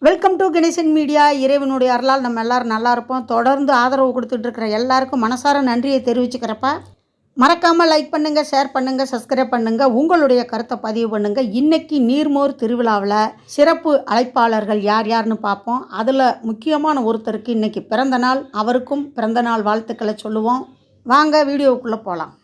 Welcome to Ganesan media. இறைவனுடைய அருளால் நம்ம எல்லோரும் நல்லா இருப்போம். தொடர்ந்து ஆதரவு கொடுத்துட்ருக்கிற எல்லாருக்கும் மனசார நன்றியை தெரிவிச்சுக்கிறப்ப மறக்காமல் லைக் பண்ணுங்கள், ஷேர் பண்ணுங்கள், சப்ஸ்கிரைப் பண்ணுங்கள், உங்களுடைய கருத்தை பதிவு பண்ணுங்கள். இன்றைக்கி நீர்மோர் திருவிழாவில் சிறப்பு அழைப்பாளர்கள் யார் யாருன்னு பார்ப்போம். அதில் முக்கியமான ஒருத்தருக்கு இன்றைக்கி பிறந்த நாள். அவருக்கும் பிறந்த நாள் வாழ்த்துக்களை சொல்லுவோம். வாங்க வீடியோவுக்குள்ளே போகலாம்.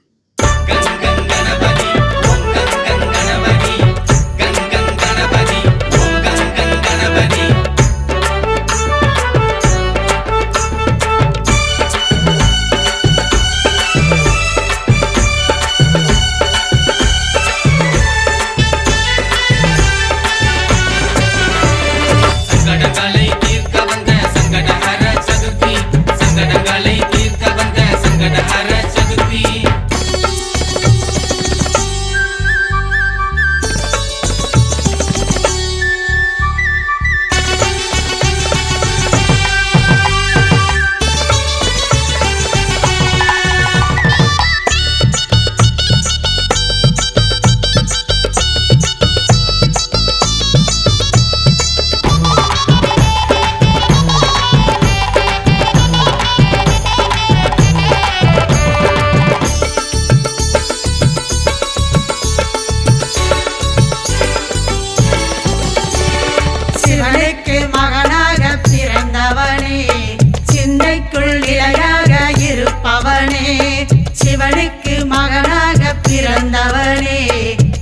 சிவனுக்கு மகனாக பிறந்தவனே,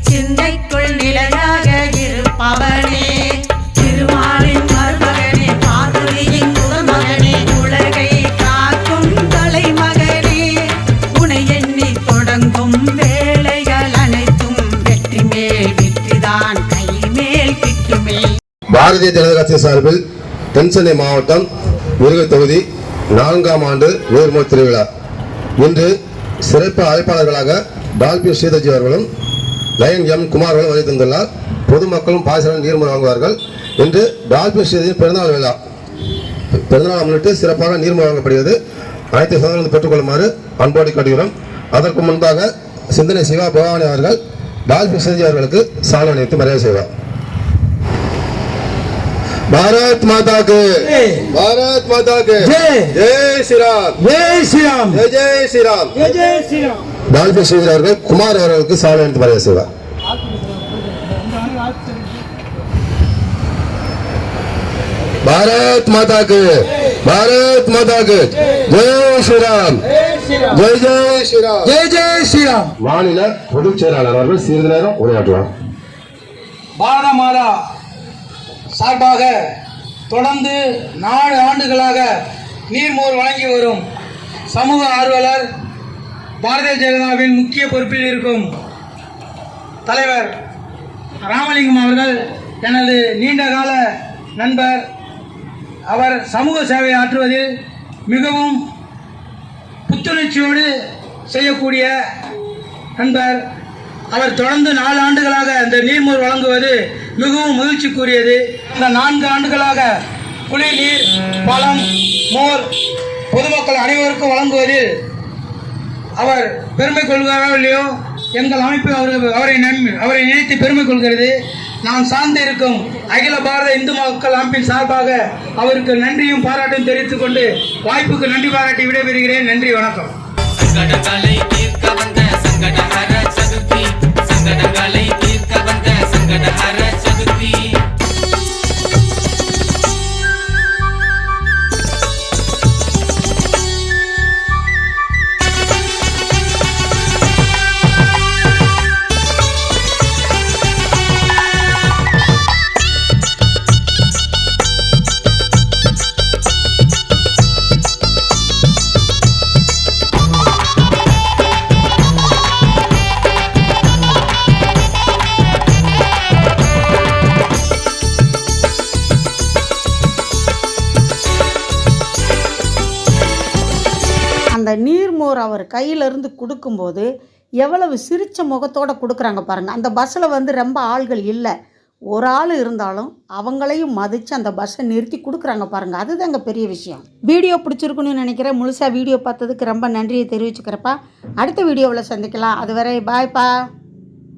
சிந்தைக்குள் நிலையாக இருப்பவனே, திருமாலின் மருமகனே, பார்வதியின் முதமகனே, உலகை காக்கும் தலைமகனே, உனை எண்ணி தொடங்கும் வேலைகள் அனைத்தும் வெற்றி மேல் வெற்றிதான், கை மேல் கிட்டுமே. பாரதிய ஜனதா கட்சி சார்பில் தென்சென்னை மாவட்டம் முருகை தொகுதி 4ஆம் ஆண்டு நீர்மோர் திருவிழா. இன்று சிறப்பு அழைப்பாளர்களாக டால்பி ஸ்ரீதர்ஜி அவர்களும் லயன் எம் குமார் அவர்களும் வருகை தந்துள்ளார். பொதுமக்களும் பாசனம் நீர்மோர் வாங்குவார்கள். இன்று டால்பி ஸ்ரீதர்ஜி பிறந்தநாள் விழா. பிறந்தநாள் முன்னிட்டு சிறப்பாக நீர்மோர் வழங்கப்படுகிறது. அனைத்து சோதனைகளும் பெற்றுக்கொள்ளுமாறு அன்போடு கேட்டுகிறோம். அதற்கு முன்பாக சிந்தனை சிவா பவானி அவர்கள் டால்பி ஸ்ரீதர்ஜி அவர்களுக்கு சாலை அணிவித்து மரியாதை செய்வார். भारत माता के, भारत माता के जय, जय श्री राम, जय श्री राम, जय जय श्री राम, जय जय श्री राम. டால்பி ஸ்ரீதர் அவர்கள் குமார் அவர்களுக்கு சாலை அணிவித்து மரியாதை செய்வார். भारत माता के, भारत माता के जय श्री राम, जय जय श्री राम, जय जय श्री राम. மாநில பொதுச் செயலாளர் அவர்கள் சிறிது நேரம் உரையாற்றுவார். பாரத மாதா சார்பாக தொடர்ந்து 4 ஆண்டுகளாக நீர்மோர் வழங்கி வரும் சமூக ஆர்வலர், பாரதிய ஜனதாவின் முக்கிய பொறுப்பில் இருக்கும் தலைவர் ராமலிங்கம் அவர்கள் எனது நீண்டகால நண்பர். அவர் சமூக சேவை ஆற்றுவதில் மிகவும் புத்துணர்ச்சியோடு செய்யக்கூடிய நண்பர். அவர் தொடர்ந்து 4 ஆண்டுகளாக இந்த நீர்மோர் வழங்குவது மிகவும் மகிழ்ச்சிக்குரியது. இந்த 4 ஆண்டுகளாக குடிநீர், பழம், மோர் பொதுமக்கள் அனைவருக்கும் வழங்குவதில் அவர் பெருமை கொள்கிறாரோ இல்லையோ, எங்கள் அமைப்பு அவரை நினைத்து பெருமை கொள்கிறது. நான் சார்ந்து இருக்கும் அகில பாரத இந்து மக்கள் அமைப்பின் சார்பாக அவருக்கு நன்றியும் பாராட்டும் தெரிவித்துக் கொண்டு வாய்ப்புக்கு நன்றி பாராட்டி விடைபெறுகிறேன். நன்றி, வணக்கம். அந்த நீர்மோர் அவர் கையிலேருந்து கொடுக்கும்போது எவ்வளவு சிரித்த முகத்தோடு கொடுக்குறாங்க பாருங்கள். அந்த பஸ்ஸில் ரொம்ப ஆள்கள் இல்லை, ஒரு ஆள் இருந்தாலும் அவங்களையும் மதித்து அந்த பஸ்ஸை நிறுத்தி கொடுக்குறாங்க பாருங்கள். அதுதாங்க பெரிய விஷயம். வீடியோ பிடிச்சிருக்குன்னு நினைக்கிறேன். முழுசாக வீடியோ பார்த்ததுக்கு ரொம்ப நன்றியை தெரிவிச்சுக்கிறப்பா. அடுத்த வீடியோவில் சந்திக்கலாம். அதுவரை பாய்ப்பா.